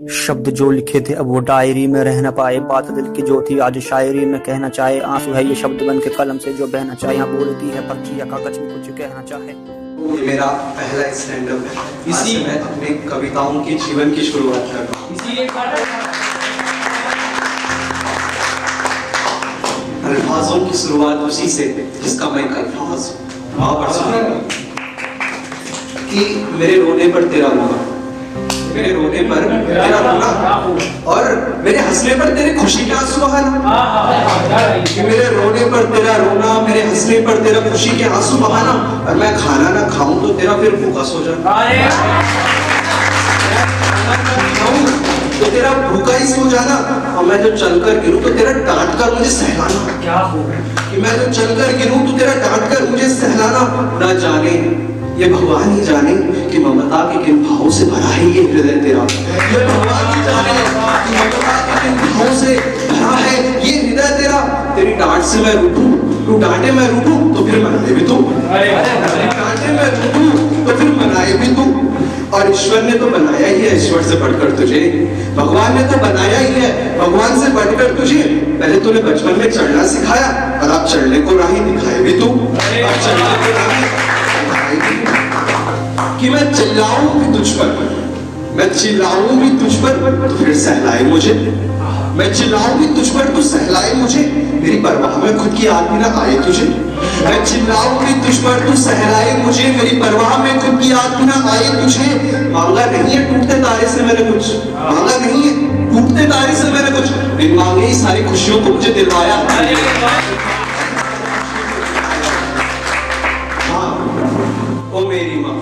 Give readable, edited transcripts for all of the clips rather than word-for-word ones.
शब्द जो लिखे थे अब वो डायरी में रह न पाए, बात दिल की जो थी आज शायरी में कहना चाहे। आंसू है ये शब्द बन के कलम से जो बहना चाहे, यहाँ बोलती है पर्ची या कागज में कुछ कहना चाहे। ये मेरा पहला स्टैंड अप है। इसी मैं अपनी कविताओं की जीवन की शुरुआत कर रहा हूँ। अल्फाजों की शुरुआत उसी से जिसका मैं एक अल्फाज वहां पर सुनेगा कि मेरे रोने पर तेरा रोना, मेरे रोने पर तेरा रोना और मेरे हंसने पर तेरे खुशी के आंसू बहाना, कि मेरे रोने पर तेरा रोना, मेरे हंसने पर तेरा खुशी के आंसू बहाना, और मैं खाना ना खाऊं तो तेरा फिर भूखा सो जाना, तो तेरा भूखा ही सो जाना, और मैं जो चलकर गिरूं तो तेरा डांट कर मुझे सहलाना, क्या हो कि मैं जो चलकर गिरूं तो तेरा डांट कर मुझे सहलाना। ना जाने ये भगवान ही जाने कि ममता के किन भावों से भरा है ये हृदय तेरा, ये भगवान ही जाने कि ममता के किन भावों से भरा है ये हृदय तेरा। तेरी डांट से मैं रूठूं, तू डांटे मैं रूठूं तो फिर मनाए भी तू, डांटे मैं रूठूं तो फिर मनाए भी तू। और ईश्वर ने तो बनाया ही है ईश्वर से बढ़कर तुझे, भगवान ने तो बनाया ही है भगवान से बढ़कर तुझे। पहले तूने बचपन में चढ़ना सिखाया और अब चढ़ने को राही दिखाए भी तू, अब चढ़ने को राही दिखाए भी तू। कि मैं चिल्लाऊं भी तुझ पर, मैं चिल्लाऊं भी तुझ पर तो फिर सहलाए मुझे, मैं चिल्लाऊं भी तुझ पर तो सहलाए मुझे। मेरी परवाह में खुद की आग भी ना आए तुझे, मैं चिल्लाऊं भी तुझ पर तू सहलाए मुझे, मेरी परवाह में खुद की आग भी ना आए तुझे। मांगा नहीं है टूटते तारे से मैंने कुछ, मांगा नहीं है टूटते तारे से मैंने कुछ, बिन मांगे ही सारी खुशियों को मुझे दिलवाया। हाँ ओ मेरी माँ,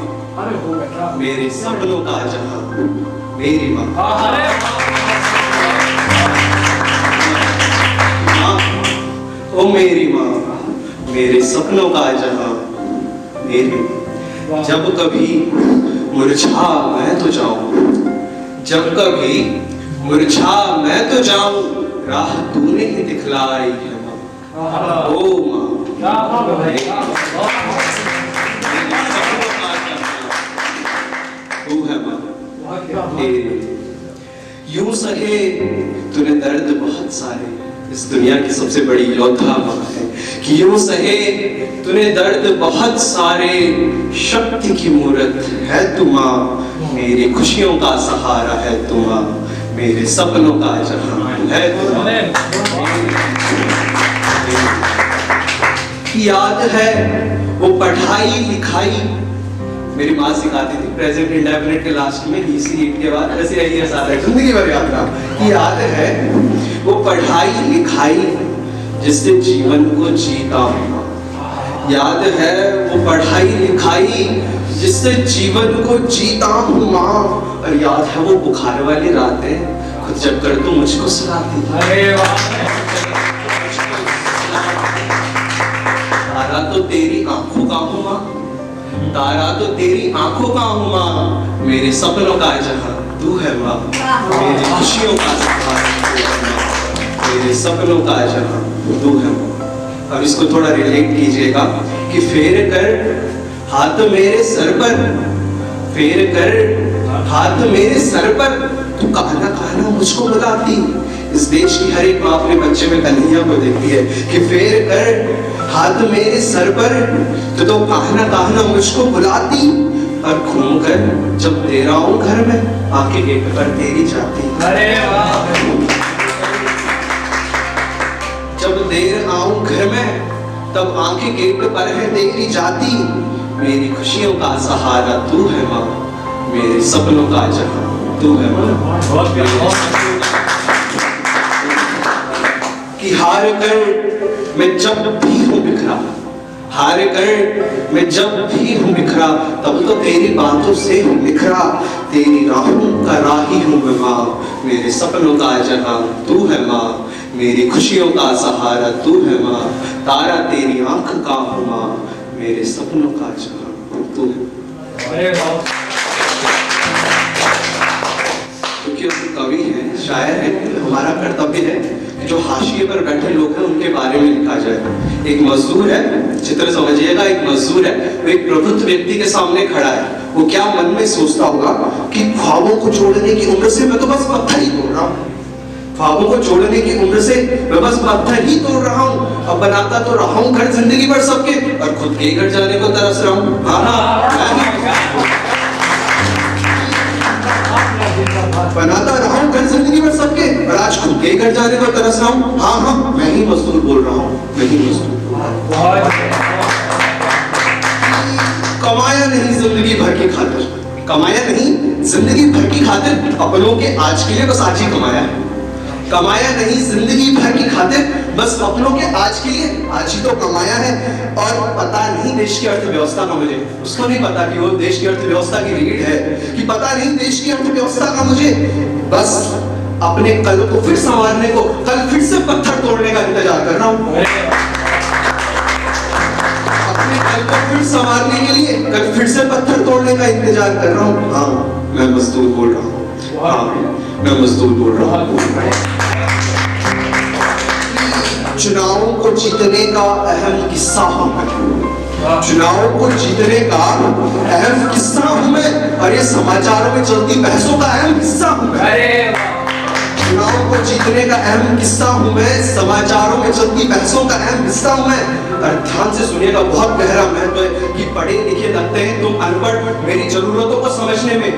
मेरे सपनों का जहां, मेरी माँ, ओ मेरी माँ, मेरे सपनों का जहां, मेरी। जब कभी मुरझा मैं तो जाऊं, जब कभी मुरझा मैं तो जाऊं, राह तूने ही दिखलाई है माँ, ओ माँ, तू है माँ। यूं सहे तूने दर्द बहुत सारे, इस दुनिया की सबसे बड़ी योद्धा माँ है, कि यूं सहे तूने दर्द बहुत सारे, शक्ति की मूरत है तू माँ, मेरी खुशियों का सहारा है तू माँ, मेरे सपनों का जहां है तू माँ। याद है वो पढ़ाई लिखाई, मेरी माँ सिखाती थी प्रेजेंट इंडेफिनिट के लास्ट में EC8 के बाद ऐसे आई है सारा जिंदगी भर याद रहा। याद है वो पढ़ाई लिखाई जिससे जीवन को जीता हूँ, याद है वो पढ़ाई लिखाई जिससे जीवन को जीता हूँ माँ। और याद है वो बुखार वाली रातें खुद जब कर तू मुझको सुलाती, तारा तो तेरी आंखों का हूँ माँ, तारा तो तेरी आंखों का हूँ माँ, मेरे सपनों का जहां तू है माँ, मेरी खुशियों का सहारा मेरे सपनों का जहां तू है माँ। अब इसको थोड़ा रिलेट कीजिएगा कि फेर कर हाथ मेरे सर पर, फेर कर हाथ मेरे सर पर, तू कहना कहना मुझको बुलाती। इस देश की हर एक माँ अपने बच्चे में कन्हैया को देखती है कि फेर कर हाथ मेरे सर पर, तो कहना कहना मुझको बुलाती। और घूम कर जब तेरा हूँ घर में, आके गेट पर तेरी जाती। अरे वाह। जब देर आऊं घर में तब आके गेट पर है तेरी जाती, मेरी खुशियों का सहारा तू है माँ, मेरे सपनों का जहां तू है माँ। कि हार कर मैं जब भी हूँ बिखरा, हार कर मैं जब भी हूँ बिखरा, तब तो तेरी बातों से हूँ बिखरा, तेरी राहों का राही हूँ मैं माँ, मेरे सपनों का जहां तू है माँ, मेरी खुशियों का सहारा तू है माँ, तारा तेरी आंख का हूँ माँ, मेरे सपनों का जहां तू है। क्योंकि हम कवि हैं, शायर हैं, हमारा कर्तव्य है जो हाशिए पर बैठे लोग हैं उनके बारे में लिखा जाए। एक मजदूर है, चित्र समझिएगा, एक मजदूर है, वो एक प्रबुद्ध व्यक्ति के सामने खड़ा है वो क्या मन में सोचता होगा कि ख्वाबों को जोड़ने की उम्र से मैं तो बस पत्थर ही तोड़ रहा हूँ, ख्वाबों को जोड़ने की उम्र से मैं बस पत्थर ही तोड़ रहा हूँ। अब बनाता तो रहा हूँ घर जिंदगी भर सबके, और खुद के ही घर जाने को तरस रहा हूँ। बनाता रहा हूँ घर जिंदगी भर सबके, और आज खुद के ही घर जाने को तरस रहा हूँ। हाँ, मैं ही मजदूर बोल रहा हूँ, मैं ही मजदूर। कमाया नहीं जिंदगी भर की खातिर, कमाया नहीं जिंदगी भर की खातिर, अपनों के आज के लिए बस आज ही कमाया है। कमाया नहीं जिंदगी भर की खातिर, बस अपनों के आज के लिए आज ही तो कमाया है। और पता नहीं देश की अर्थव्यवस्था का मुझे, उसको नहीं पता कि वो देश की अर्थव्यवस्था की रीढ़ है, कि पता नहीं देश की अर्थव्यवस्था का मुझे, बस अपने कल को फिर संवारने को, कल फिर से पत्थर तोड़ने का इंतजार कर रहा हूँ। अपने कल को फिर संवारने के लिए कल फिर से पत्थर तोड़ने का इंतजार कर रहा हूँ। हाँ, मैं मजदूर बोल रहा हूँ। हाँ, मैं मजदूर बोल रहा हूँ। चुनावों को जीतने का अहम किस्सा हूं मैं, चुनावों को जीतने का अहम किस्सा हूं मैं, और ये समाचारों में चलती बहसों का अहम हिस्सा हूं मैं। चुनावों को जीतने का अहम किस्सा हूं मैं, समाचारों में चलती बहसों का अहम हिस्सा हूं मैं। और ध्यान से सुनिएगा, बहुत गहरा महत्व है कि पढ़े लिखे लगते हैं तुम अनपढ़ मेरी जरूरतों को समझने में,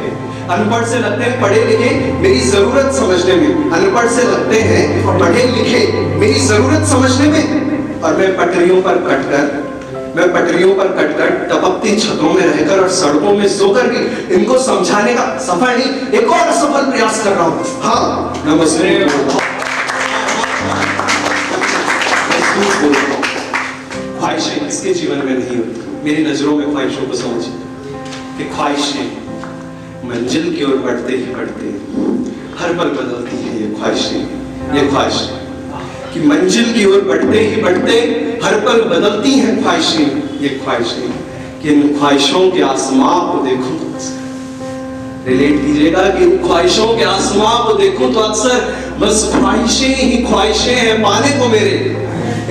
अनपढ़ से लगते हैं पढ़े लिखे मेरी जरूरत समझने में, अनपढ़ से लगते हैं पढ़े लिखे मेरी जरूरत समझने में। और मैं पटरियों पर कटकर टपकती छतों में रहकर और सड़कों में सोकर भी इनको समझाने का सफल नहीं, एक और असफल प्रयास कर रहा हूँ। हाँ, नमस्ते। ख्वाहिशें किसके जीवन में नहीं होती? मेरी नजरों में ख्वाहिशों को समझिए कि ख्वाहिशें मंजिल की ओर बढ़ते ही बढ़ते हर पल बदलती है। ये ख्वाहिशें कि मंजिल की ओर बढ़ते ही बढ़ते हर पल बदलती हैं ख्वाहिशें। ये ख्वाहिशें कि इन ख्वाहिशों के आसमां को देखूं तो रिलेट कीजिएगा कि इन ख्वाहिशों के आसमां को देखूं तो अक्सर बस ख्वाहिशें ही ख्वाहिशें हैं पाने को मेरे।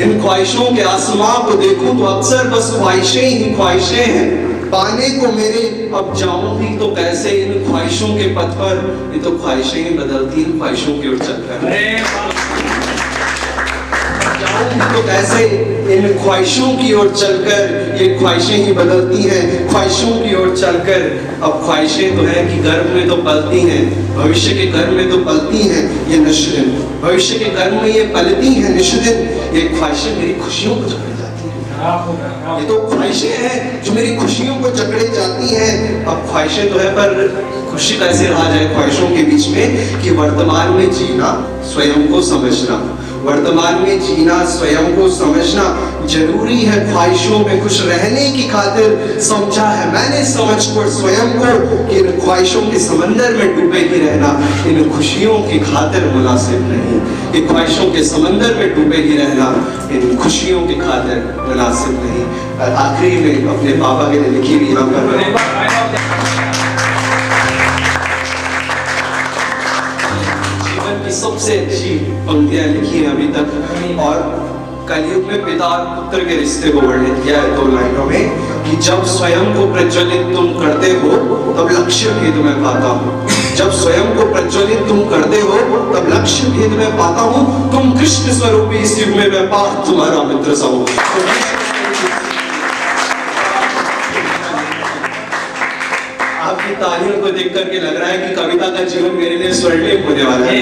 इन ख्वाहिशों के आसमां को देखूं तो अक्सर बस ख्वाहिशें ही ख्वाहिशें हैं पाने को मेरे। अब जाऊंगी तो कैसे इन ख्वाहिशों के पथ पर, ये तो ख्वाहिशें ही बदलती इन ख्वाहिशों की ओर चलकर। जाऊंगी तो कैसे इन ख्वाहिशों की ओर चलकर, ये ख्वाहिशें ही बदलती हैं ख्वाहिशों की ओर चलकर। अब ख्वाहिशें तो है कि गर्भ में तो पलती हैं, भविष्य के गर्भ में तो पलती हैं ये निश्चित, भविष्य के गर्भ में ये पलती हैं निश्चित। ये ख्वाहिशें मेरी खुशियों को जकड़े जाती हैं, ये तो ख्वाहिशें हैं जो मेरी खुशियों को जकड़े जाती हैं। अब ख्वाहिशें तो है पर खुशी कैसे रहा जाए ख्वाहिशों के बीच में, कि वर्तमान में जीना स्वयं को समझना, वर्तमान में जीना स्वयं को समझना जरूरी है ख्वाहिशों में खुश रहने की खातिर। समझा है मैंने समझ कर स्वयं को कि इन ख्वाहिशों के समंदर में डूबे ही रहना इन खुशियों की खातिर मुनासिब नहीं, इन ख्वाहिशों के समंदर में डूबे ही रहना इन खुशियों की खातिर मुनासिब नहीं। और आखिरी में अपने पापा के लिए लिखी हुई यहाँ पर सबसे अच्छी पंक्तियां लिखी हैं अभी तक, और कलयुग में पिता और पुत्र के रिश्ते को वर्णित किया है 2 लाइनों में कि जब स्वयं को प्रज्वलित तुम करते हो तब लक्ष्य भेद में पाता हूँ, जब स्वयं को प्रज्वलित तुम करते हो तब लक्ष्य भेद में पाता हूँ। तुम कृष्ण स्वरूपी इस युग में मैं पार्थ तुम्हारा मित्र सा हूँ। आपकी तालियों को देख करके लग रहा है कि कविता का जीवन मेरे लिए स्वर्णिम होने वाला है।